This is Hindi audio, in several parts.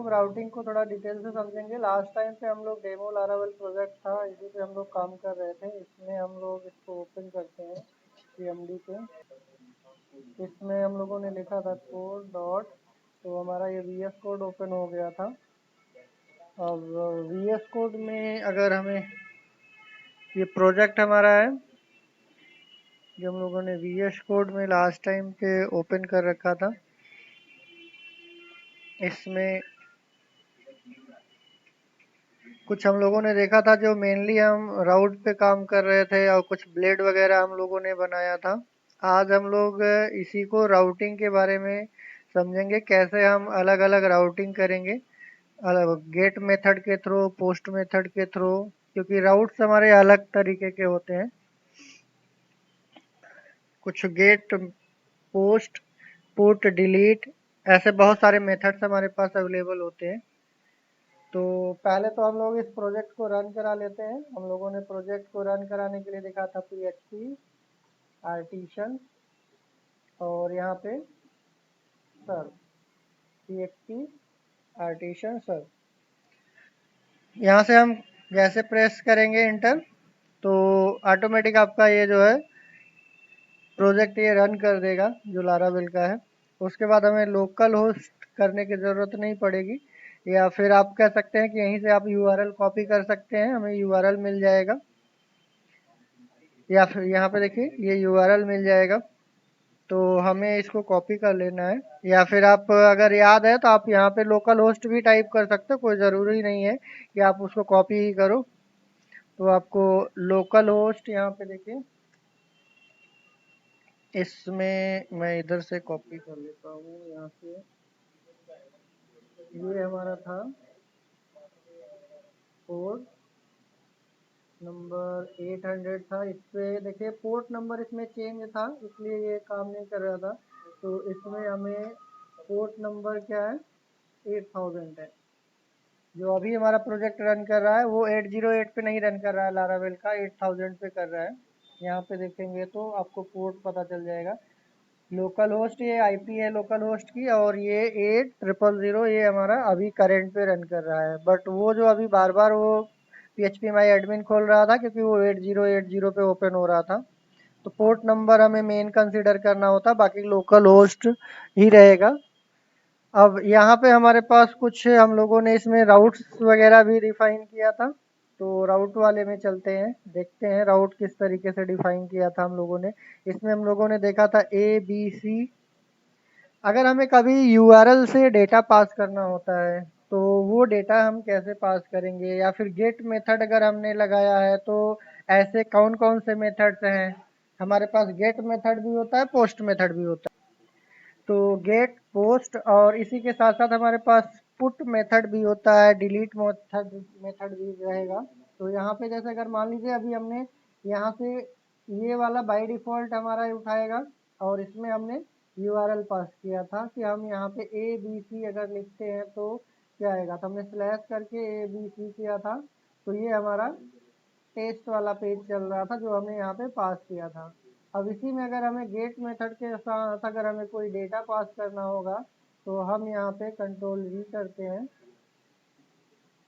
लोग राउटिंग को थोड़ा डिटेल से समझेंगे। लास्ट टाइम पे हम लोग डेमो लारावेल प्रोजेक्ट था, इसी पे हम लोग काम कर रहे थे। इसमें हम लोग इसको ओपन करते हैं CMD पे। इसमें हम लोगों ने लिखा था कोड डॉट, तो हमारा ये VS कोड ओपन हो गया था। अब VS कोड में अगर हमें ये प्रोजेक्ट हमारा है जो हम लोगों ने VS कोड में लास्ट टाइम पे ओपन कर रखा था। इसमें कुछ हम लोगों ने देखा था जो मेनली हम राउट पे काम कर रहे थे और कुछ ब्लेड वगैरह हम लोगों ने बनाया था। आज हम लोग इसी को राउटिंग के बारे में समझेंगे, कैसे हम अलग अलग राउटिंग करेंगे, गेट मेथड के थ्रू, पोस्ट मेथड के थ्रू, क्योंकि राउट्स हमारे अलग तरीके के होते हैं। कुछ गेट, पोस्ट, पुट, डिलीट, ऐसे बहुत सारे मेथड्स हमारे पास अवेलेबल होते हैं। तो पहले तो हम लोग इस प्रोजेक्ट को रन करा लेते हैं। हम लोगों ने प्रोजेक्ट को रन कराने के लिए लिखा था PHP आर्टिशन और यहाँ पे सर्व, PHP आर्टिशन सर्व। यहाँ से हम जैसे प्रेस करेंगे इंटर तो ऑटोमेटिक आपका ये जो है प्रोजेक्ट ये रन कर देगा जो लारावेल का है। उसके बाद हमें लोकल होस्ट करने की ज़रूरत नहीं पड़ेगी, या फिर आप कह सकते हैं कि यहीं से आप URL कॉपी कर सकते हैं, हमें URL मिल जाएगा। या फिर यहाँ पे देखिए ये URL मिल जाएगा, तो हमें इसको कॉपी कर लेना है। या फिर आप अगर याद है तो आप यहाँ पे लोकल होस्ट भी टाइप कर सकते हो, कोई ज़रूरी नहीं है कि आप उसको कॉपी ही करो। तो आपको लोकल होस्ट यहाँ पे देखिए, इसमें मैं इधर से कॉपी कर लेता हूँ। यहाँ से ये हमारा था पोर्ट नंबर 800 था। इस पे देखिए पोर्ट नंबर इसमें चेंज था, इसलिए ये काम नहीं कर रहा था। तो इसमें हमें पोर्ट नंबर क्या है, 8000 है। जो अभी हमारा प्रोजेक्ट रन कर रहा है वो 808 पे नहीं रन कर रहा है, लारावेल का 8000 पे कर रहा है। यहाँ पे देखेंगे तो आपको पोर्ट पता चल जाएगा। लोकल होस्ट ये IP है लोकल होस्ट की, और ये 8000 ये हमारा अभी करंट पे रन कर रहा है। बट वो जो अभी बार बार वो PHP माई एडमिन खोल रहा था क्योंकि वो 8080 पे ओपन हो रहा था। तो पोर्ट नंबर हमें मेन कंसीडर करना होता, बाकी लोकल होस्ट ही रहेगा। अब यहाँ पे हमारे पास कुछ हम लोगों ने इसमें राउट्स वगैरह भी डिफाइन किया था। तो राउट वाले में चलते हैं, देखते हैं राउट किस तरीके से डिफाइन किया था हम लोगों ने। इसमें हम लोगों ने देखा था ABC। अगर हमें कभी URL से डेटा पास करना होता है तो वो डेटा हम कैसे पास करेंगे, या फिर गेट मेथड अगर हमने लगाया है तो ऐसे कौन कौन से मेथड्स हैं। हमारे पास गेट मेथड भी होता है, पोस्ट मेथड भी होता है। तो गेट, पोस्ट और इसी के साथ साथ हमारे पास पुट मेथड भी होता है, डिलीट मेथड मेथड भी रहेगा। तो यहाँ पे जैसे अगर मान लीजिए अभी हमने यहाँ से ये वाला बाय डिफ़ॉल्ट हमारा उठाएगा, और इसमें हमने URL पास किया था कि हम यहाँ पे ABC अगर लिखते हैं तो क्या आएगा। तो हमने स्लैश करके ABC किया था, तो ये हमारा टेस्ट वाला पेज चल रहा था जो हमने यहाँ पे पास किया था। अब इसी में अगर हमें गेट मेथड के साथ अगर हमें कोई डेटा पास करना होगा तो हम यहाँ पे कंट्रोल V करते हैं।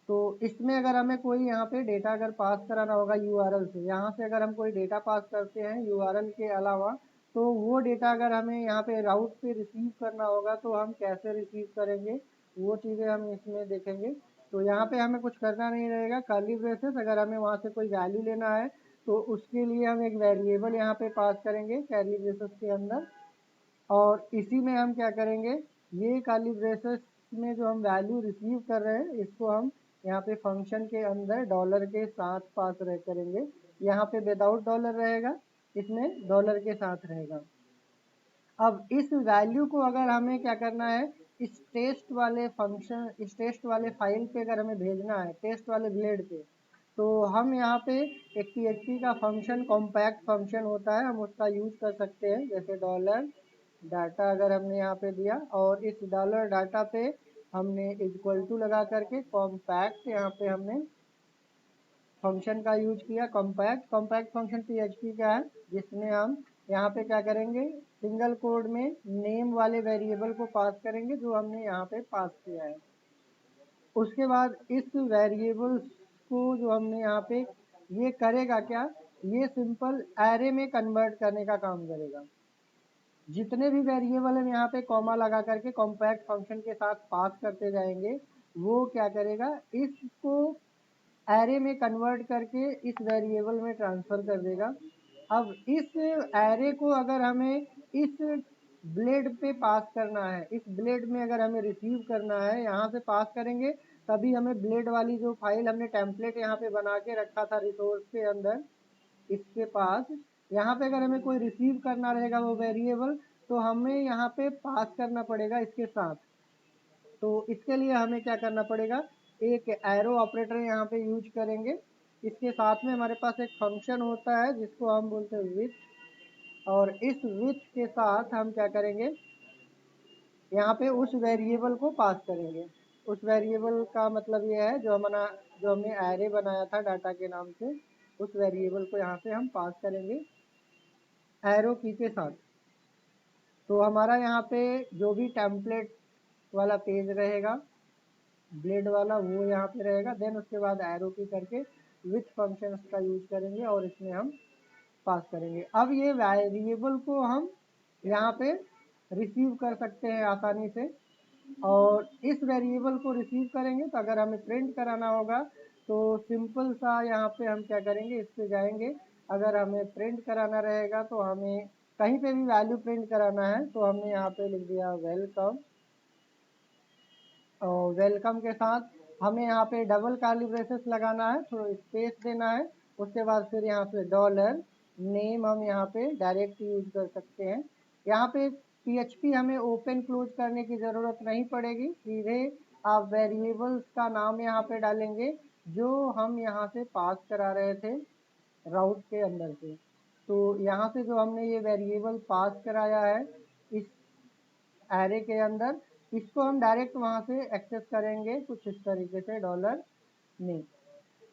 तो इसमें अगर हमें कोई यहाँ पे डेटा अगर पास कराना होगा URL से, यहाँ से अगर हम कोई डेटा पास करते हैं URL के अलावा, तो वो डेटा अगर हमें यहाँ पे राउट पे रिसीव करना होगा तो हम कैसे रिसीव करेंगे, वो चीज़ें हम इसमें देखेंगे। तो यहाँ पे हमें कुछ करना नहीं रहेगा, कर्ली ब्रेसेस अगर हमें वहाँ से कोई वैल्यू लेना है तो उसके लिए हम एक वेरिएबल यहाँ पे पास करेंगे कर्ली ब्रेसेस के अंदर। और इसी में हम क्या करेंगे, ये कर्ली ब्रेसेस में जो हम वैल्यू रिसीव कर रहे हैं इसको हम यहाँ पे फंक्शन के अंदर डॉलर के साथ पास रह करेंगे। यहाँ पे विदाउट डॉलर रहेगा, इसमें डॉलर के साथ रहेगा। अब इस वैल्यू को अगर हमें क्या करना है, इस टेस्ट वाले फंक्शन, इस टेस्ट वाले फाइल पे अगर हमें भेजना है, टेस्ट वाले ब्लेड पे, तो हम यहाँ पे एक PHP का फंक्शन कॉम्पैक्ट फंक्शन होता है, हम उसका यूज कर सकते हैं। जैसे डॉलर डाटा अगर हमने यहाँ पे दिया और इस डॉलर डाटा पे हमने इक्वल टू लगा करके कॉम्पैक्ट यहाँ पे हमने फंक्शन का यूज किया। कॉम्पैक्ट फंक्शन PHP का है, जिसमें हम यहाँ पे क्या करेंगे, सिंगल कोड में नेम वाले वेरिएबल को पास करेंगे जो हमने यहाँ पे पास किया है। उसके बाद इस वेरिएबल्स को जो हमने यहाँ पे ये करेगा क्या, ये सिंपल एरे में कन्वर्ट करने का काम करेगा। जितने भी वेरिएबल हम यहाँ पे कॉमा लगा करके कॉम्पैक्ट फंक्शन के साथ पास करते जाएंगे, वो क्या करेगा, इसको एरे में कन्वर्ट करके इस वेरिएबल में ट्रांसफ़र कर देगा। अब इस एरे को अगर हमें इस ब्लेड पे पास करना है, इस ब्लेड में अगर हमें रिसीव करना है, यहाँ से पास करेंगे तभी हमें ब्लेड वाली जो फाइल हमने टेम्पलेट यहाँ पे बना के रखा था रिसोर्स के अंदर, इसके पास यहाँ पे अगर हमें कोई रिसीव करना रहेगा वो वेरिएबल, तो हमें यहाँ पे पास करना पड़ेगा इसके साथ। तो इसके लिए हमें क्या करना पड़ेगा, एक एरो ऑपरेटर यहाँ पे यूज करेंगे। इसके साथ में हमारे पास एक फंक्शन होता है जिसको हम बोलते हैं विथ, और इस विथ के साथ हम क्या करेंगे, यहाँ पे उस वेरिएबल को पास करेंगे। उस वेरिएबल का मतलब ये है जो हमने एरे बनाया था डाटा के नाम से, उस वेरिएबल को यहाँ पे हम पास करेंगे एरो की के साथ। तो हमारा यहाँ पे जो भी टेम्पलेट वाला पेज रहेगा ब्लेड वाला, वो यहाँ पे रहेगा। देन उसके बाद एरो की करके विथ फंक्शंस का यूज करेंगे और इसमें हम पास करेंगे। अब ये वेरिएबल को हम यहाँ पे रिसीव कर सकते हैं आसानी से, और इस वेरिएबल को रिसीव करेंगे तो अगर हमें प्रिंट कराना होगा तो सिंपल सा यहाँ पे हम क्या करेंगे, इस पे जाएंगे। अगर हमें प्रिंट कराना रहेगा तो हमें कहीं पे भी वैल्यू प्रिंट कराना है तो हमने यहाँ पे लिख दिया वेलकम, और वेलकम के साथ हमें यहाँ पे डबल कर्ली ब्रेसेस लगाना है, थोड़ा स्पेस देना है। उसके बाद फिर यहाँ पे डॉलर नेम हम यहाँ पे डायरेक्ट यूज कर सकते हैं। यहाँ पे PHP हमें ओपन क्लोज करने की ज़रूरत नहीं पड़ेगी, सीधे आप वेरिएबल्स का नाम यहाँ पे डालेंगे जो हम यहाँ से पास करा रहे थे राउट के अंदर से। तो यहाँ से जो हमने ये वेरिएबल पास कराया है इस एरे के अंदर, इसको हम डायरेक्ट वहाँ से एक्सेस करेंगे कुछ इस तरीके से डॉलर नेम।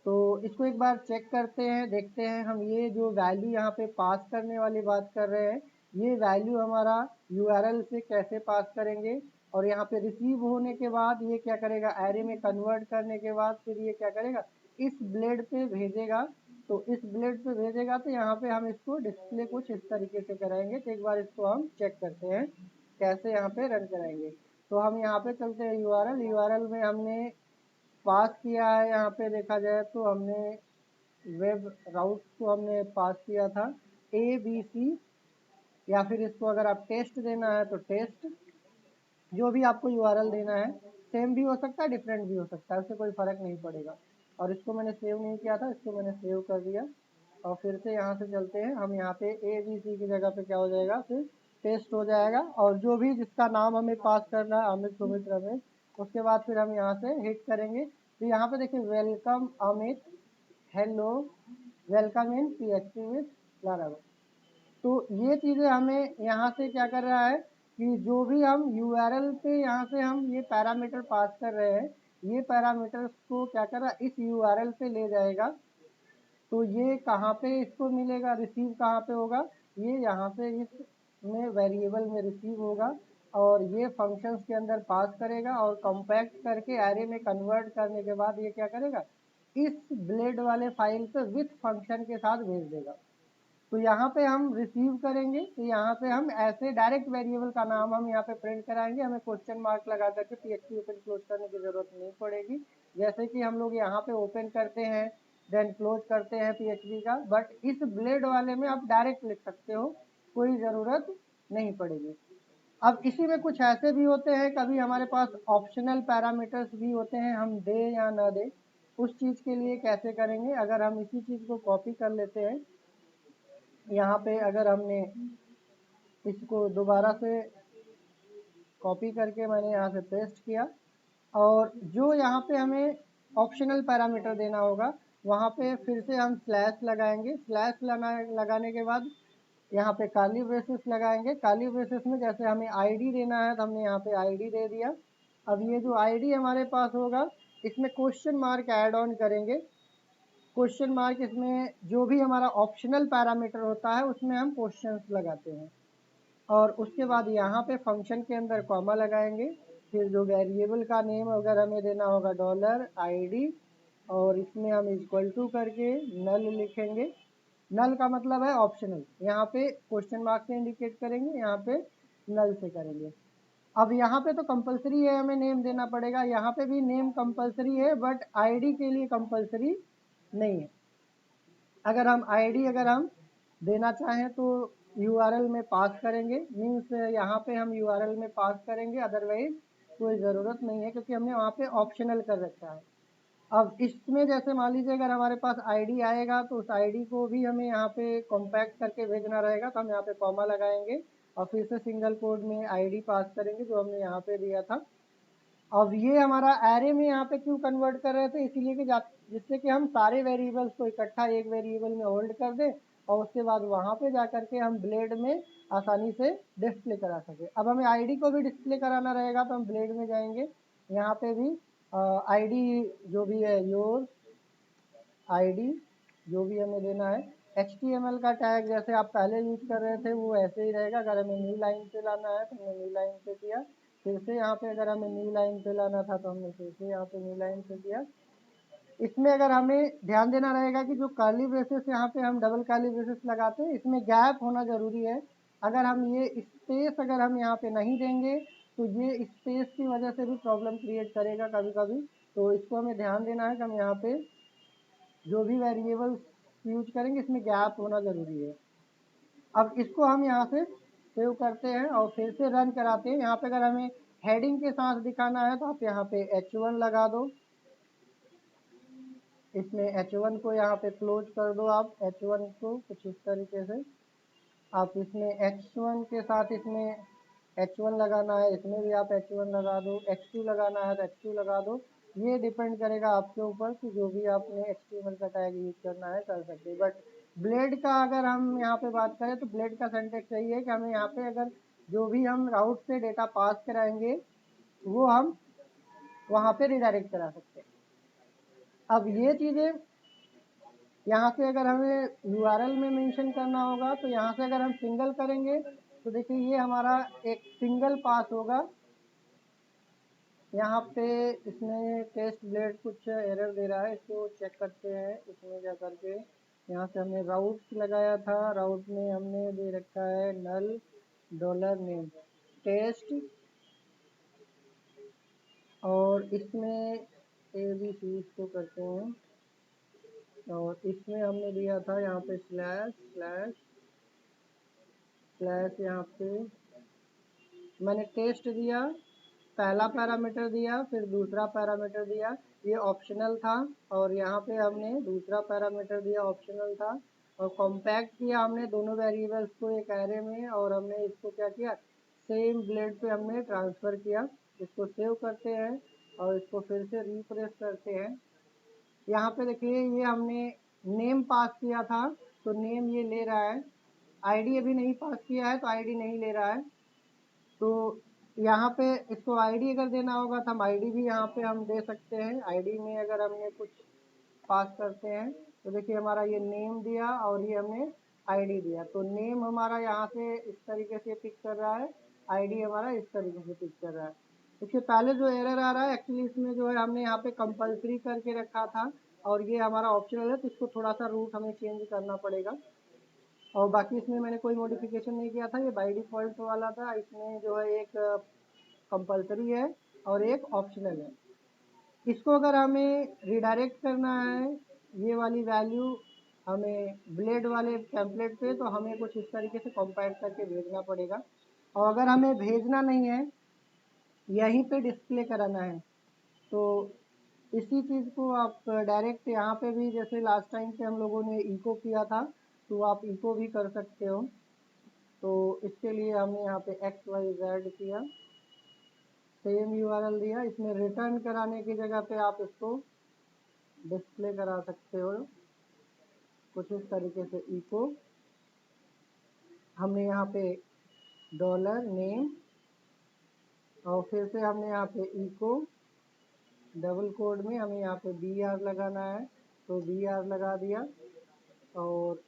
तो इसको एक बार चेक करते हैं, देखते हैं हम ये जो वैल्यू यहाँ पे पास करने वाली बात कर रहे हैं, ये वैल्यू हमारा URL से कैसे पास करेंगे, और यहाँ पे रिसीव होने के बाद ये क्या करेगा, एरे में कन्वर्ट करने के बाद फिर ये क्या करेगा, इस ब्लेड पे भेजेगा। तो इस ब्लेड पे भेजेगा तो यहाँ पे हम इसको डिस्प्ले कुछ इस तरीके से कराएंगे। तो एक बार इसको हम चेक करते हैं कैसे यहाँ पे रन कराएंगे। तो हम यहाँ पे चलते हैं URL में हमने पास किया है, यहाँ पे देखा जाए तो हमने वेब राउट को हमने पास किया था ABC, या फिर इसको अगर आप टेस्ट देना है तो टेस्ट, जो भी आपको URL देना है, सेम भी हो सकता है डिफरेंट भी हो सकता है, उससे कोई फ़र्क नहीं पड़ेगा। और इसको मैंने सेव नहीं किया था, इसको मैंने सेव कर दिया। और फिर से यहाँ से चलते हैं, हम यहाँ पे ABC की जगह पे क्या हो जाएगा, फिर टेस्ट हो जाएगा। और जो भी जिसका नाम हमें पास करना है, अमित सुमित रमेश, उसके बाद फिर हम यहाँ से हिट करेंगे। तो यहाँ पे देखिए welcome Amit, hello, welcome in PHP with Laravel. तो ये चीज़ें हमें यहाँ से क्या कर रहा है कि जो भी हम URL पे यहाँ से हम ये पैरामीटर पास कर रहे हैं, ये पैरामीटर्स को क्या कर रहा है, इस URL पे ले जाएगा। तो ये कहाँ पे इसको मिलेगा, रिसीव कहाँ पे होगा, ये यहाँ से इस में वेरिएबल में रिसीव होगा, और ये फंक्शंस के अंदर पास करेगा और कंपैक्ट करके एरे में कन्वर्ट करने के बाद ये क्या करेगा, इस ब्लेड वाले फाइल पे विथ फंक्शन के साथ भेज देगा। तो यहाँ पे हम रिसीव करेंगे, तो यहाँ पे हम ऐसे डायरेक्ट वेरिएबल का नाम हम यहाँ पे प्रिंट कराएंगे, हमें क्वेश्चन मार्क लगा करके PHP ओपन क्लोज करने की ज़रूरत नहीं पड़ेगी। जैसे कि हम लोग यहाँ पे ओपन करते हैं देन क्लोज करते हैं PHP का, बट इस ब्लेड वाले में आप डायरेक्ट लिख सकते हो, कोई ज़रूरत नहीं पड़ेगी। अब इसी में कुछ ऐसे भी होते हैं, कभी हमारे पास ऑप्शनल पैरामीटर्स भी होते हैं, हम दे या ना दे, उस चीज़ के लिए कैसे करेंगे। अगर हम इसी चीज़ को कॉपी कर लेते हैं, यहाँ पे अगर हमने इसको दोबारा से कॉपी करके मैंने यहाँ से पेस्ट किया, और जो यहाँ पे हमें ऑप्शनल पैरामीटर देना होगा वहाँ पे फिर से हम स्लैश लगाएंगे। स्लैश लगाने के बाद यहाँ पे कर्ली ब्रेसेस लगाएंगे। कर्ली ब्रेसेस में जैसे हमें ID देना है तो हमने यहाँ पे ID दे दिया। अब ये जो ID हमारे पास होगा इसमें क्वेश्चन मार्क ऐड ऑन करेंगे। क्वेश्चन मार्क इसमें जो भी हमारा ऑप्शनल पैरामीटर होता है उसमें हम क्वेश्चंस लगाते हैं, और उसके बाद यहाँ पे फंक्शन के अंदर कॉमा लगाएंगे। फिर जो वेरिएबल का नेम अगर हमें देना होगा डॉलर ID, और इसमें हम इक्वल टू करके नल लिखेंगे। नल का मतलब है ऑप्शनल, यहाँ पे क्वेश्चन मार्क से इंडिकेट करेंगे, यहाँ पे नल से करेंगे। अब यहाँ पे तो कंपलसरी है, हमें नेम देना पड़ेगा, यहाँ पे भी नेम कंपलसरी है, बट ID के लिए कंपलसरी नहीं है। अगर हम देना चाहें तो URL में पास करेंगे, मीन्स यहाँ पे हम URL में पास करेंगे, अदरवाइज कोई ज़रूरत नहीं है, क्योंकि हमने वहाँ पे ऑप्शनल कर रखा है। अब इसमें जैसे मान लीजिए अगर हमारे पास ID आएगा तो उस ID को भी हमें यहाँ पे कॉम्पैक्ट करके भेजना रहेगा, तो हम यहाँ पे कॉमा लगाएंगे और फिर से सिंगल कोड में ID पास करेंगे जो हमने यहाँ पे दिया था। अब ये हमारा एरे में यहाँ पे क्यों कन्वर्ट कर रहे थे, इसीलिए कि जिससे कि हम सारे वेरिएबल्स को इकट्ठा एक वेरिएबल में होल्ड कर दें और उसके बाद वहाँ पे जा करके हम ब्लेड में आसानी से डिस्प्ले करा सके। अब हमें ID को भी डिस्प्ले कराना रहेगा तो हम ब्लेड में जाएंगे, यहाँ पे भी ID जो भी है योर ID जो भी हमें देना है। HTML का टैग जैसे आप पहले यूज कर रहे थे वो ऐसे ही रहेगा। अगर हमें न्यू लाइन पे लाना है तो हमने न्यू लाइन पे किया, फिर से यहाँ पे अगर हमें न्यू लाइन पे लाना था तो हमने फिर से यहाँ पे न्यू लाइन पे किया। इसमें अगर हमें ध्यान देना रहेगा कि जो कर्ली ब्रेसेस यहाँ पे हम डबल कर्ली ब्रेसेस लगाते हैं, इसमें गैप होना ज़रूरी है। अगर हम ये स्पेस अगर हम यहाँ पे नहीं देंगे तो ये स्पेस की वजह से भी प्रॉब्लम क्रिएट करेगा कभी कभी, तो इसको हमें ध्यान देना है कि हम यहाँ पे जो भी वेरिएबल्स यूज करेंगे इसमें गैप होना ज़रूरी है। अब इसको हम यहाँ से सेव करते हैं और फिर से रन कराते हैं। यहाँ पे अगर हमें हेडिंग के साथ दिखाना है तो आप यहाँ पे H1 लगा दो, इसमें H1 को यहाँ पे क्लोज कर दो। आप H1 को कुछ इस तरीके से आप इसमें H1 के साथ इसमें H1 लगाना है, इसमें भी आप H1 लगा दो, H2 लगाना है तो H2 लगा दो। ये डिपेंड करेगा आपके ऊपर कि जो भी आपने HTML का टैग यूज करना है कर सकते हैं। बट ब्लेड का अगर हम यहाँ पे बात करें तो ब्लेड का सिंटैक्स यही है कि हमें यहाँ पे अगर जो भी हम राउट से डेटा पास कराएंगे वो हम वहाँ पे रिडायरेक्ट करा सकते हैं। अब ये चीज़ें यहाँ से अगर हमें URL में मेंशन करना होगा तो यहाँ से अगर हम सिंगल करेंगे तो देखिए ये हमारा एक सिंगल पास होगा। यहाँ पे इसमें टेस्ट ब्लेड कुछ एरर दे रहा है, इसको चेक करते हैं। इसमें जा करके यहाँ से हमने राउट लगाया था, राउट में हमने दे रखा है नल डॉलर नेम टेस्ट, और इसमें ABC इसको करते हैं, और इसमें हमने दिया था यहाँ पे स्लैश स्लैश स्लैश, यहाँ पे मैंने टेस्ट दिया, पहला पैरामीटर दिया, फिर दूसरा पैरामीटर दिया, ये ऑप्शनल था, और यहाँ पे हमने दूसरा पैरामीटर दिया ऑप्शनल था, और कॉम्पैक्ट किया हमने दोनों वेरिएबल्स को एक एरे में, और हमने इसको क्या किया सेम ब्लेड पे हमने ट्रांसफ़र किया। इसको सेव करते हैं और इसको फिर से रिफ्रेश करते हैं। यहाँ पे देखिए ये हमने नेम पास किया था तो नेम ये ले रहा है, ID अभी नहीं पास किया है तो ID नहीं ले रहा है। तो यहाँ पे इसको ID अगर देना होगा तो हम ID भी यहाँ पे हम दे सकते हैं। ID में अगर हमने कुछ पास करते हैं तो देखिए हमारा ये नेम दिया और ये हमने ID दिया, तो नेम हमारा यहाँ से इस तरीके से पिक कर रहा है, ID हमारा इस तरीके से पिक कर रहा है। देखिए पहले जो एरर आ रहा है एक्चुअली इसमें जो है हमने यहाँ पे कंपलसरी करके रखा था और ये हमारा ऑप्शनल है, तो इसको थोड़ा सा रूट हमें चेंज करना पड़ेगा। और बाकी इसमें मैंने कोई मॉडिफिकेशन नहीं किया था, ये बाय डिफ़ॉल्ट वाला था। इसमें जो है एक कंपलसरी है और एक ऑप्शनल है। इसको अगर हमें रिडायरेक्ट करना है ये वाली वैल्यू हमें ब्लेड वाले टेम्पलेट पे, तो हमें कुछ इस तरीके से कंपाइल करके भेजना पड़ेगा। और अगर हमें भेजना नहीं है यहीं पे डिस्प्ले कराना है तो इसी चीज़ को आप डायरेक्ट यहाँ पे भी जैसे लास्ट टाइम पे हम लोगों ने इको किया था तो आप इको भी कर सकते हो। तो इसके लिए हमने यहाँ पे XYZ किया, सेम URL दिया, इसमें रिटर्न कराने की जगह पे आप इसको डिस्प्ले करा सकते हो कुछ इस तरीके से। इको हमने यहाँ पे डॉलर नेम और फिर से हमने यहाँ पे इको डबल कोड में हमें यहाँ पे BR लगाना है तो BR लगा दिया, और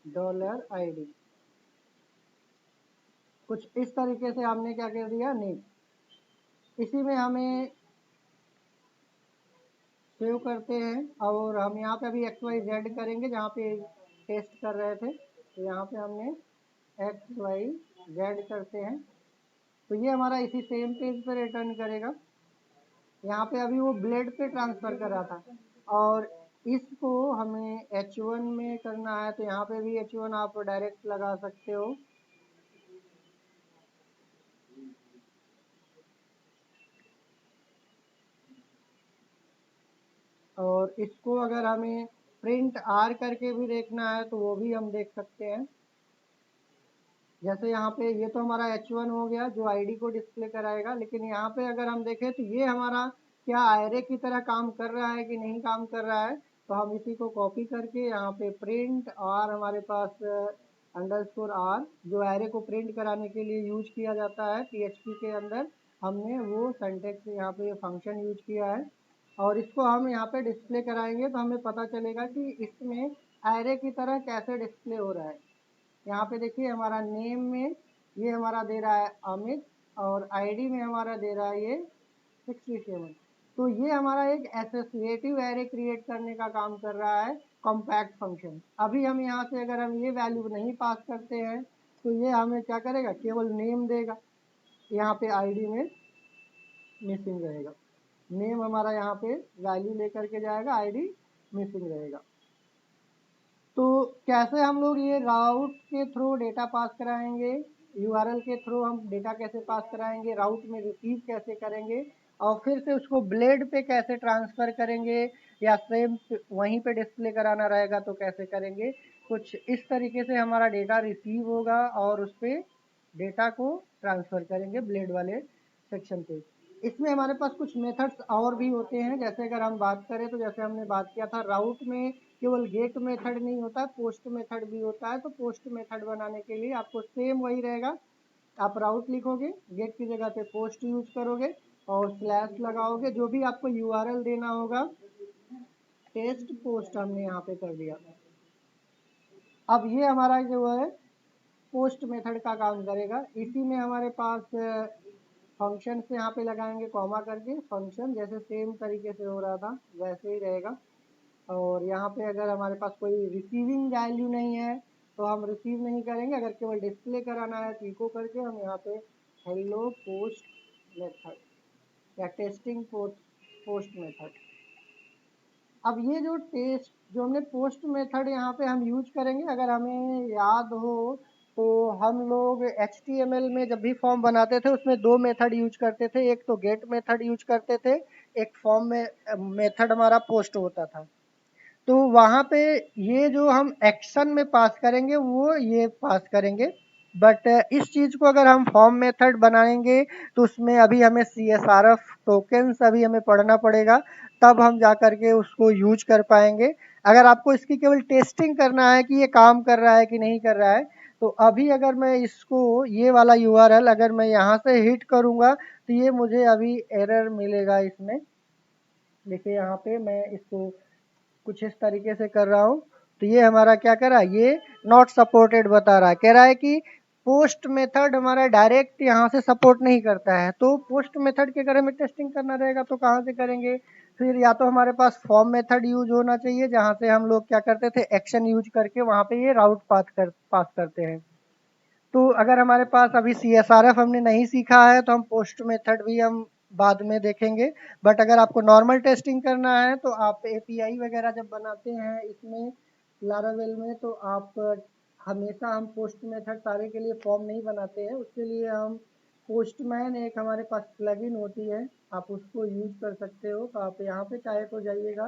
डॉलर ID कुछ इस तरीके से हमने क्या कर दिया नेम। इसी में हमें सेव करते हैं और हम यहाँ पे अभी XYZ करेंगे जहाँ पे टेस्ट कर रहे थे, तो यहाँ पे हमने XYZ करते हैं तो ये हमारा इसी सेम पेज पे रिटर्न करेगा। यहाँ पे अभी वो ब्लेड पे ट्रांसफ़र कर रहा था और इसको हमें H1 में करना है, तो यहाँ पे भी H1 आप डायरेक्ट लगा सकते हो। और इसको अगर हमें प्रिंट आर करके भी देखना है तो वो भी हम देख सकते हैं। जैसे यहाँ पे ये तो हमारा H1 हो गया जो आईडी को डिस्प्ले कराएगा, लेकिन यहाँ पे अगर हम देखें तो ये हमारा क्या एरे की तरह काम कर रहा है कि नहीं काम कर रहा है, तो हम इसी को कॉपी करके यहाँ पे प्रिंट आर हमारे पास अंडरस्कोर आर जो एरे को प्रिंट कराने के लिए यूज किया जाता है PHP के अंदर, हमने वो सिंटैक्स यहाँ पे फंक्शन यूज किया है और इसको हम यहाँ पे डिस्प्ले कराएंगे तो हमें पता चलेगा कि इसमें एरे की तरह कैसे डिस्प्ले हो रहा है। यहाँ पे देखिए हमारा नेम में ये हमारा दे रहा है अमित और आईडी में हमारा दे रहा है ये 67। तो ये हमारा एक एसोसिएटिव एरे क्रिएट करने का काम कर रहा है कॉम्पैक्ट फंक्शन। अभी हम यहाँ से अगर हम ये वैल्यू नहीं पास करते हैं तो ये हमें क्या करेगा, केवल नेम देगा, यहाँ पे आईडी में मिसिंग रहेगा। नेम हमारा यहाँ पे वैल्यू लेकर के जाएगा, आईडी मिसिंग रहेगा। तो कैसे हम लोग ये राउट के थ्रू डेटा पास कराएंगे, यूआरएल के थ्रू हम डेटा कैसे पास कराएंगे, राउट में रिसीव कैसे करेंगे और फिर से उसको ब्लेड पे कैसे ट्रांसफ़र करेंगे या सेम वहीं पे डिस्प्ले कराना रहेगा तो कैसे करेंगे, कुछ इस तरीके से हमारा डेटा रिसीव होगा और उस पर डेटा को ट्रांसफ़र करेंगे ब्लेड वाले सेक्शन पे। इसमें हमारे पास कुछ मेथड्स और भी होते हैं, जैसे अगर हम बात करें तो जैसे हमने बात किया था राउट में केवल गेट मेथड नहीं होता, पोस्ट मेथड भी होता है। तो पोस्ट मेथड बनाने के लिए आपको सेम वही रहेगा, आप राउट लिखोगे, गेट की जगह पे पोस्ट यूज करोगे और स्लैश लगाओगे, जो भी आपको यूआरएल देना होगा। टेस्ट पोस्ट हमने यहाँ पे कर दिया। अब ये हमारा जो है पोस्ट मेथड का काम करेगा। इसी में हमारे पास फंक्शन से यहाँ पे लगाएंगे कॉमा करके, फंक्शन जैसे सेम तरीके से हो रहा था वैसे ही रहेगा। और यहाँ पे अगर हमारे पास कोई रिसीविंग वैल्यू नहीं है तो हम रिसीव नहीं करेंगे, अगर केवल डिस्प्ले कराना है तो इको करके हम यहाँ पे हेलो पोस्ट मेथड या टेस्टिंग पोस्ट मेथड। अब ये जो हमने पोस्ट मेथड यहाँ पे हम यूज करेंगे, अगर हमें याद हो तो हम लोग HTML में जब भी फॉर्म बनाते थे उसमें दो मेथड यूज करते थे, एक तो गेट मेथड यूज करते थे, एक फॉर्म में मेथड हमारा पोस्ट होता था। तो वहाँ पे ये जो हम एक्शन में पास करेंगे वो ये पास करेंगे, बट इस चीज़ को अगर हम फॉर्म मेथड बनाएंगे तो उसमें अभी हमें CSRF टोकन्स अभी हमें पढ़ना पड़ेगा, तब हम जा कर के उसको यूज कर पाएंगे। अगर आपको इसकी केवल टेस्टिंग करना है कि ये काम कर रहा है कि नहीं कर रहा है, तो अभी अगर मैं इसको ये वाला URL अगर मैं यहाँ से हिट करूँगा तो ये मुझे अभी एरर मिलेगा इसमें। देखिए यहाँ पे मैं इसको कुछ इस तरीके से कर रहा हूँ तो ये हमारा क्या कर रहा है, ये नॉट सपोर्टेड बता रहा है, कह रहा है कि पोस्ट मेथड हमारा डायरेक्ट यहाँ से सपोर्ट नहीं करता है। तो पोस्ट मेथड के अगर हमें टेस्टिंग करना रहेगा तो कहाँ से करेंगे, फिर या तो हमारे पास फॉर्म मेथड यूज होना चाहिए जहाँ से हम लोग क्या करते थे, एक्शन यूज करके वहाँ पे ये राउट पास करते हैं। तो अगर हमारे पास अभी CSRF हमने नहीं सीखा है तो हम पोस्ट मेथड भी हम बाद में देखेंगे, बट अगर आपको नॉर्मल टेस्टिंग करना है तो आप API वगैरह जब बनाते हैं इसमें लारावेल में, तो आप हमेशा हम पोस्ट मेथड सारे के लिए फॉर्म नहीं बनाते हैं, उसके लिए हम पोस्टमैन एक हमारे पास प्लगइन होती है, आप उसको यूज कर सकते हो। तो आप यहाँ पे चाहे तो जाइएगा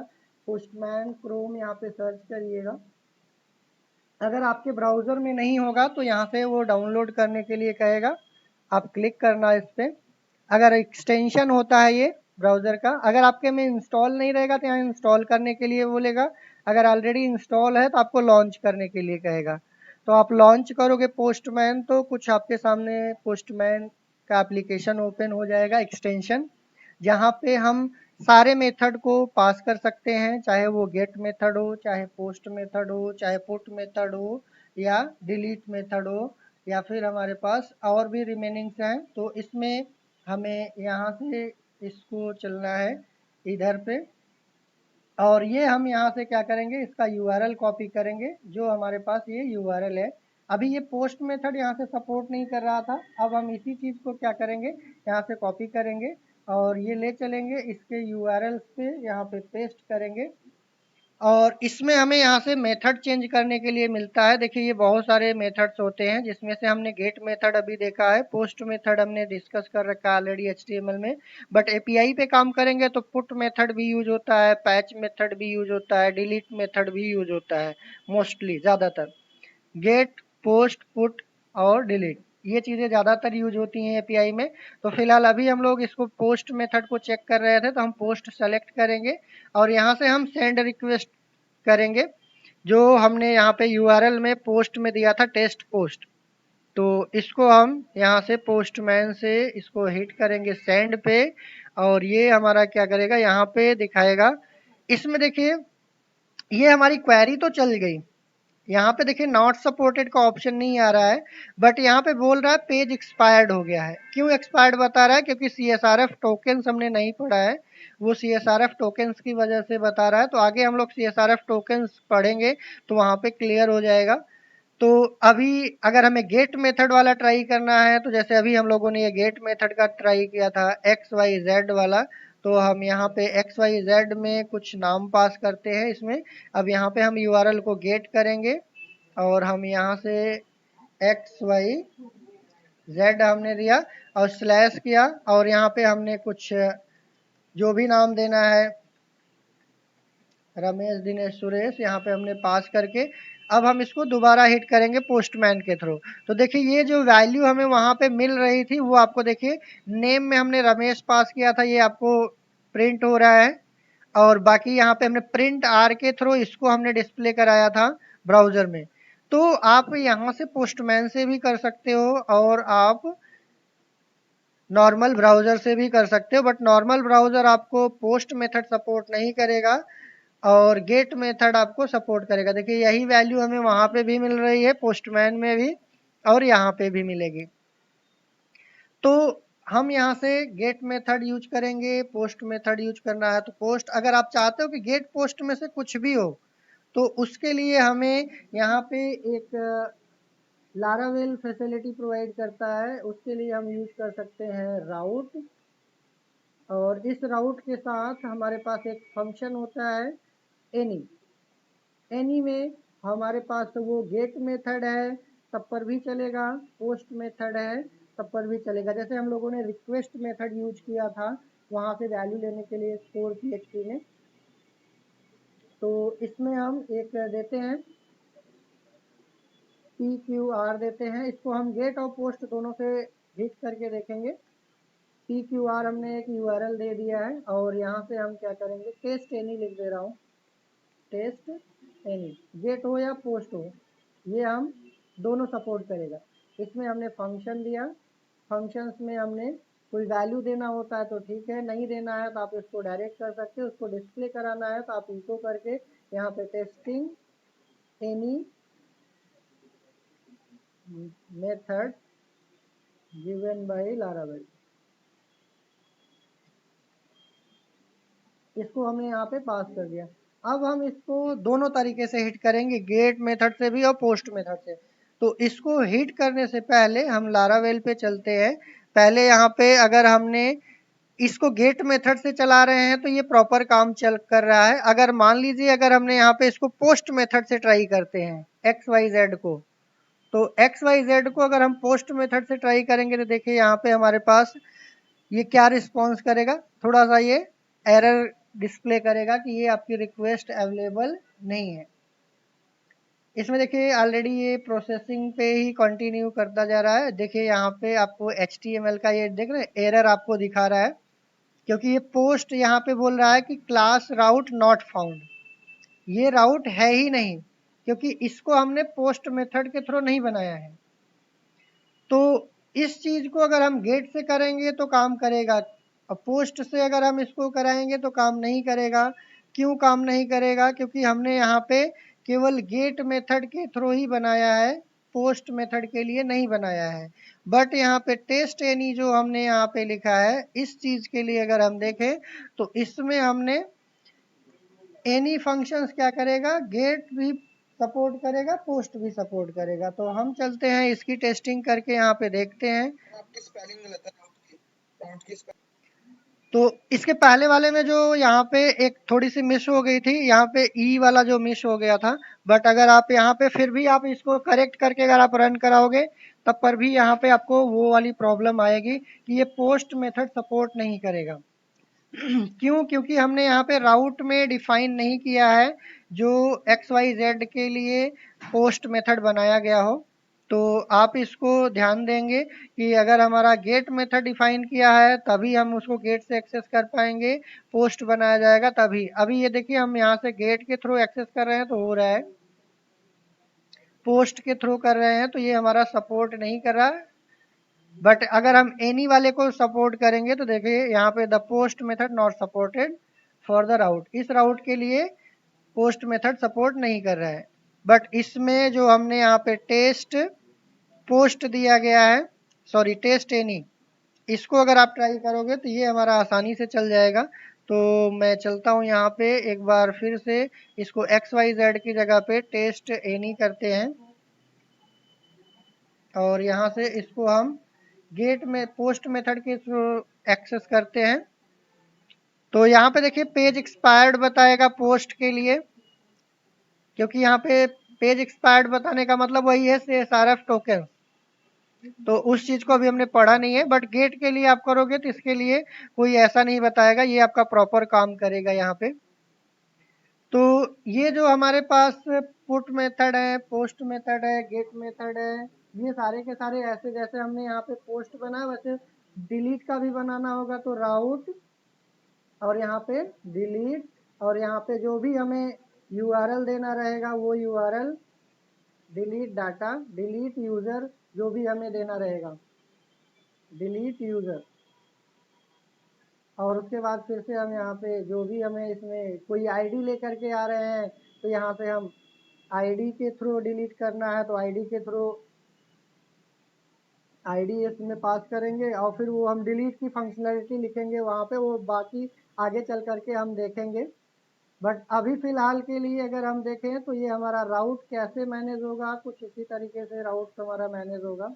पोस्टमैन क्रोम, यहाँ पे सर्च करिएगा। अगर आपके ब्राउज़र में नहीं होगा तो यहाँ से वो डाउनलोड करने के लिए कहेगा, आप क्लिक करना इस पर। अगर एक्सटेंशन होता है ये ब्राउज़र का, अगर आपके में इंस्टॉल नहीं रहेगा तो यहाँ इंस्टॉल करने के लिए बोलेगा, अगर ऑलरेडी इंस्टॉल है तो आपको लॉन्च करने के लिए कहेगा। तो आप लॉन्च करोगे पोस्टमैन तो कुछ आपके सामने पोस्टमैन का एप्लीकेशन ओपन हो जाएगा, एक्सटेंशन, जहाँ पे हम सारे मेथड को पास कर सकते हैं, चाहे वो गेट मेथड हो, चाहे पोस्ट मेथड हो, चाहे पुट मेथड हो या डिलीट मेथड हो, या फिर हमारे पास और भी रिमेनिंग्स हैं। तो इसमें हमें यहाँ से इसको चलना है इधर पे, और ये हम यहाँ से क्या करेंगे, इसका यूआरएल कॉपी करेंगे जो हमारे पास ये यूआरएल है। अभी ये पोस्ट मेथड यहाँ से सपोर्ट नहीं कर रहा था, अब हम इसी चीज़ को क्या करेंगे, यहाँ से कॉपी करेंगे और ये ले चलेंगे इसके यूआरएल पे, यहाँ पे पेस्ट करेंगे। और इसमें हमें यहाँ से मेथड चेंज करने के लिए मिलता है। देखिए ये बहुत सारे मेथड्स होते हैं, जिसमें से हमने गेट मेथड अभी देखा है, पोस्ट मेथड हमने डिस्कस कर रखा है ऑलरेडी एचटीएमएल में। बट एपीआई पे काम करेंगे तो पुट मेथड भी यूज होता है, पैच मेथड भी यूज होता है, डिलीट मेथड भी यूज होता है, मोस्टली ज़्यादातर गेट, पोस्ट, पुट और डिलीट ये चीज़ें ज़्यादातर यूज होती हैं एपीआई में। तो फिलहाल अभी हम लोग इसको पोस्ट मेथड को चेक कर रहे थे, तो हम पोस्ट सेलेक्ट करेंगे और यहाँ से हम सेंड रिक्वेस्ट करेंगे, जो हमने यहाँ पे यूआरएल में पोस्ट में दिया था टेस्ट पोस्ट। तो इसको हम यहाँ से पोस्टमैन से इसको हिट करेंगे सेंड पे, और ये हमारा क्या करेगा, यहाँ पे दिखाएगा। इसमें देखिए ये हमारी क्वेरी तो चल गई, यहाँ पे देखिए नॉट सपोर्टेड का ऑप्शन नहीं आ रहा है, बट यहाँ पे बोल रहा है पेज एक्सपायर्ड हो गया है। क्यों एक्सपायर्ड बता रहा है, क्योंकि CSRF टोकन्स हमने नहीं पढ़ा है, वो CSRF टोकन्स की वजह से बता रहा है। तो आगे हम लोग CSRF टोकन्स पढ़ेंगे तो वहाँ पे क्लियर हो जाएगा। तो अभी अगर हमें गेट मेथड वाला ट्राई करना है, तो जैसे अभी हम लोगों ने ये गेट मेथड का ट्राई किया था XYZ वाला, तो हम यहाँ पे XYZ में कुछ नाम पास करते हैं इसमें। अब यहाँ पे हम यूआरएल को गेट करेंगे और हम यहाँ से XYZ हमने दिया और स्लैश किया, और यहाँ पे हमने कुछ जो भी नाम देना है, रमेश, दिनेश, सुरेश, यहाँ पे हमने पास करके अब हम इसको दोबारा हिट करेंगे पोस्टमैन के थ्रू। तो देखिए ये जो वैल्यू हमें वहाँ पे मिल रही थी वो आपको देखिए नेम में हमने रमेश पास किया था, ये आपको प्रिंट हो रहा है। और बाकी यहाँ पे हमने प्रिंट आर के थ्रू इसको हमने डिस्प्ले कराया था ब्राउजर में। तो आप यहाँ से पोस्टमैन से भी कर सकते हो और आप नॉर्मल ब्राउज़र से भी कर सकते हो, बट नॉर्मल ब्राउज़र आपको पोस्ट मेथड सपोर्ट नहीं करेगा और गेट मेथड आपको सपोर्ट करेगा। देखिए यही वैल्यू हमें वहाँ पे भी मिल रही है, पोस्टमैन में भी और यहाँ पे भी मिलेगी। तो हम यहाँ से गेट मेथड यूज करेंगे, पोस्ट मेथड यूज करना है तो पोस्ट। अगर आप चाहते हो कि गेट पोस्ट में से कुछ भी हो, तो उसके लिए हमें यहाँ पे एक लारावेल फैसिलिटी प्रोवाइड करता है, उसके लिए हम यूज कर सकते हैं राउट। और इस राउट के साथ हमारे पास एक फंक्शन होता है एनी। एनी में हमारे पास वो गेट मेथड है तब पर भी चलेगा, पोस्ट मेथड है तब पर भी चलेगा। जैसे हम लोगों ने रिक्वेस्ट मेथड यूज किया था वहाँ से वैल्यू लेने के लिए स्टोर PHP में, तो इसमें हम एक देते हैं PQR देते हैं। इसको हम गेट और पोस्ट दोनों से हिट करके देखेंगे। PQR हमने एक URL दे दिया है और यहाँ से हम क्या करेंगे, टेस्ट एनी लिख दे रहा हूँ, टेस्ट एनी। गेट हो या पोस्ट हो ये हम दोनों सपोर्ट करेगा। इसमें हमने फंक्शन दिया, फंक्शंस में हमने कोई वैल्यू देना होता है तो ठीक है, नहीं देना है तो आप इसको डायरेक्ट कर सकते हो। उसको डिस्प्ले कराना है तो आप इनको करके यहाँ पे testing any method given by Laravel, इसको हमने यहाँ पे पास कर दिया। अब हम इसको दोनों तरीके से हिट करेंगे, गेट मेथड से भी और पोस्ट मेथड से। तो इसको हिट करने से पहले हम लारावेल पे चलते हैं। पहले यहाँ पे अगर हमने इसको गेट मेथड से चला रहे हैं तो ये प्रॉपर काम चल कर रहा है। अगर मान लीजिए अगर हमने यहाँ पे इसको पोस्ट मेथड से ट्राई करते हैं XYZ को, तो XYZ को अगर हम पोस्ट मेथड से ट्राई करेंगे तो देखिए यहाँ पे हमारे पास ये क्या रिस्पॉन्स करेगा, थोड़ा सा ये एरर डिस्प्ले करेगा कि ये आपकी रिक्वेस्ट अवेलेबल नहीं है। इसमें देखिए ऑलरेडी ये प्रोसेसिंग पे ही कंटिन्यू करता जा रहा है। देखिए यहाँ पे आपको HTML का ये देख रहे हैं एरर आपको दिखा रहा है, क्योंकि ये पोस्ट यहाँ पे बोल रहा है कि क्लास राउट नॉट फाउंड, ये राउट है ही नहीं, क्योंकि इसको हमने पोस्ट मेथड के थ्रू नहीं बनाया है। तो इस चीज को अगर हम गेट से करेंगे तो काम करेगा, और पोस्ट से अगर हम इसको कराएंगे तो काम नहीं करेगा। क्यों काम नहीं करेगा, क्योंकि हमने यहाँ पे केवल गेट मेथड के थ्रू ही बनाया है पोस्ट मेथड के लिए नहीं बनाया है। बट यहाँ पे टेस्ट एनी जो हमने यहाँ पे लिखा है, इस चीज के लिए अगर हम देखें तो इसमें हमने एनी फंक्शंस क्या करेगा, गेट भी सपोर्ट करेगा, पोस्ट भी सपोर्ट करेगा। तो हम चलते हैं इसकी टेस्टिंग करके यहाँ पे देखते हैं। आपकी स्पेलिंग गलत है, तो इसके पहले वाले में जो यहाँ पे एक थोड़ी सी मिस हो गई थी, यहाँ पे ई वाला जो मिस हो गया था। बट अगर आप यहाँ पे फिर भी आप इसको करेक्ट करके अगर आप रन कराओगे तब पर भी यहाँ पे आपको वो वाली प्रॉब्लम आएगी कि ये पोस्ट मेथड सपोर्ट नहीं करेगा। क्यों? क्योंकि हमने यहाँ पे राउट में डिफाइन नहीं किया है जो XYZ के लिए पोस्ट मेथड बनाया गया हो। तो आप इसको ध्यान देंगे कि अगर हमारा गेट मेथड डिफाइन किया है तभी हम उसको गेट से एक्सेस कर पाएंगे, पोस्ट बनाया जाएगा तभी। अभी ये देखिए हम यहाँ से गेट के थ्रू एक्सेस कर रहे हैं तो हो रहा है, पोस्ट के थ्रू कर रहे हैं तो ये हमारा सपोर्ट नहीं कर रहा है। बट अगर हम एनी वाले को सपोर्ट करेंगे तो देखिए यहाँ पे the post method not supported for the route, इस राउट के लिए पोस्ट मेथड सपोर्ट नहीं कर रहा है। बट इसमें जो हमने यहाँ पे टेस्ट पोस्ट दिया गया है, सॉरी टेस्ट एनी, इसको अगर आप ट्राई करोगे तो ये हमारा आसानी से चल जाएगा। तो मैं चलता हूँ यहाँ पे एक बार फिर से इसको XYZ की जगह पे टेस्ट एनी करते हैं और यहाँ से इसको हम गेट में पोस्ट मेथड के थ्रू एक्सेस करते हैं। तो यहाँ पे देखिए पेज एक्सपायर्ड बताएगा पोस्ट के लिए, क्योंकि यहाँ पे पेज एक्सपायर्ड बताने का मतलब वही है CSRF टोकन। तो उस चीज को अभी हमने पढ़ा नहीं है, बट गेट के लिए आप करोगे तो इसके लिए कोई ऐसा नहीं बताएगा, ये आपका प्रॉपर काम करेगा यहाँ पे। तो ये जो हमारे पास पुट मेथड है, पोस्ट मेथड है, गेट मेथड है, ये सारे के सारे ऐसे जैसे हमने यहाँ पे पोस्ट बनाया वैसे डिलीट का भी बनाना होगा। तो राउट और यहाँ पे डिलीट और यहाँ पे जो भी हमें URL देना रहेगा वो URL, delete data, delete user, जो भी हमें देना रहेगा डिलीट यूजर। और उसके बाद फिर से हम यहाँ पे जो भी हमें इसमें कोई आईडी लेकर के आ रहे हैं तो यहाँ पे हम आईडी के थ्रू डिलीट करना है तो आईडी के थ्रू आईडी इसमें पास करेंगे और फिर वो हम डिलीट की फंक्शनलिटी लिखेंगे वहाँ पे, वो बाकी आगे चल करके हम देखेंगे। बट अभी फिलहाल के लिए अगर हम देखें तो ये हमारा राउट कैसे मैनेज होगा, कुछ इसी तरीके से राउट हमारा मैनेज होगा।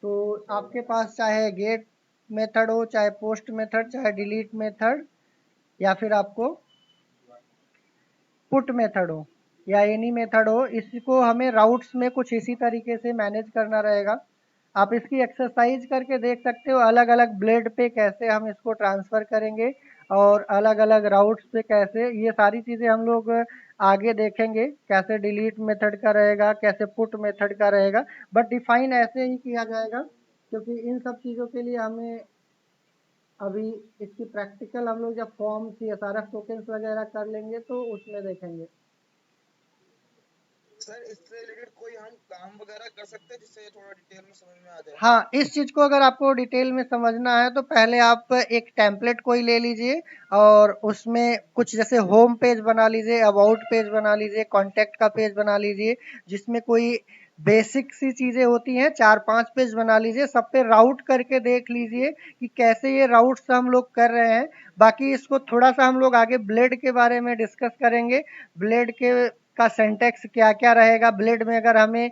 तो आपके पास चाहे गेट मेथड हो, चाहे पोस्ट मेथड, चाहे डिलीट मेथड, या फिर आपको पुट मेथड हो या एनी मेथड हो, इसको हमें राउट्स में कुछ इसी तरीके से मैनेज करना रहेगा। आप इसकी एक्सरसाइज करके देख सकते हो अलग अलग ब्लेड पे कैसे हम इसको ट्रांसफ़र करेंगे और अलग अलग राउट्स पे कैसे, ये सारी चीज़ें हम लोग आगे देखेंगे कैसे डिलीट मेथड का रहेगा, कैसे पुट मेथड का रहेगा। बट डिफाइन ऐसे ही किया जाएगा क्योंकि इन सब चीज़ों के लिए हमें अभी इसकी प्रैक्टिकल हम लोग जब फॉर्म CSRF टोकन्स वगैरह कर लेंगे तो उसमें देखेंगे। सर इससे रिलेटेड कोई हम काम वगैरह कर सकते हैं जिससे थोड़ा डिटेल में समझ में आ जाए? हाँ, इस चीज को अगर आपको डिटेल में समझना है तो पहले आप एक टेम्पलेट कोई ले लीजिए और उसमें कुछ जैसे होम पेज बना लीजिए, अबाउट पेज बना लीजिए, कॉन्टेक्ट का पेज बना लीजिए, जिसमें कोई बेसिक सी चीजें होती हैं 4-5 पेज बना लीजिए, सब पे राउट करके देख लीजिए कि कैसे ये राउट्स हम लोग कर रहे हैं। बाकी इसको थोड़ा सा हम लोग आगे ब्लेड के बारे में डिस्कस करेंगे, ब्लेड के का सिंटैक्स क्या क्या रहेगा, ब्लेड में अगर हमें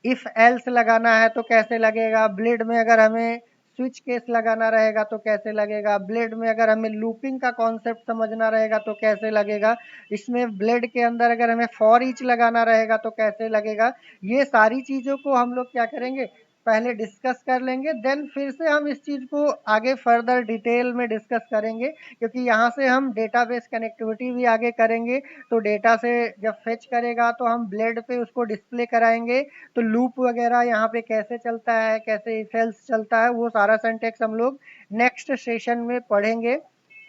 इफ एल्स लगाना है तो कैसे लगेगा, ब्लेड में अगर हमें स्विच केस लगाना रहेगा तो कैसे लगेगा, ब्लेड में अगर हमें लूपिंग का कॉन्सेप्ट समझना रहेगा तो कैसे लगेगा, इसमें ब्लेड के अंदर अगर हमें फॉर ईच लगाना रहेगा तो कैसे लगेगा। ये सारी चीज़ों को हम लोग क्या करेंगे, पहले डिस्कस कर लेंगे, देन फिर से हम इस चीज़ को आगे फर्दर डिटेल में डिस्कस करेंगे, क्योंकि यहाँ से हम डेटाबेस कनेक्टिविटी भी आगे करेंगे। तो डेटा से जब फेच करेगा तो हम ब्लेड पे उसको डिस्प्ले कराएंगे, तो लूप वगैरह यहाँ पे कैसे चलता है, कैसे इफ एल्स चलता है, वो सारा सिंटैक्स हम लोग नेक्स्ट सेशन में पढ़ेंगे।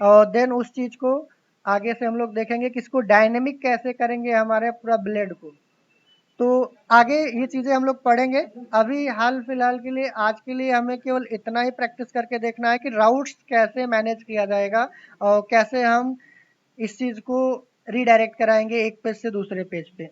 और देन उस चीज़ को आगे से हम लोग देखेंगे कि इसको डायनेमिक कैसे करेंगे हमारे पूरा ब्लेड को। तो आगे ये चीज़ें हम लोग पढ़ेंगे। अभी हाल फिलहाल के लिए आज के लिए हमें केवल इतना ही प्रैक्टिस करके देखना है कि राउट्स कैसे मैनेज किया जाएगा और कैसे हम इस चीज़ को रीडायरेक्ट कराएंगे एक पेज से दूसरे पेज पे।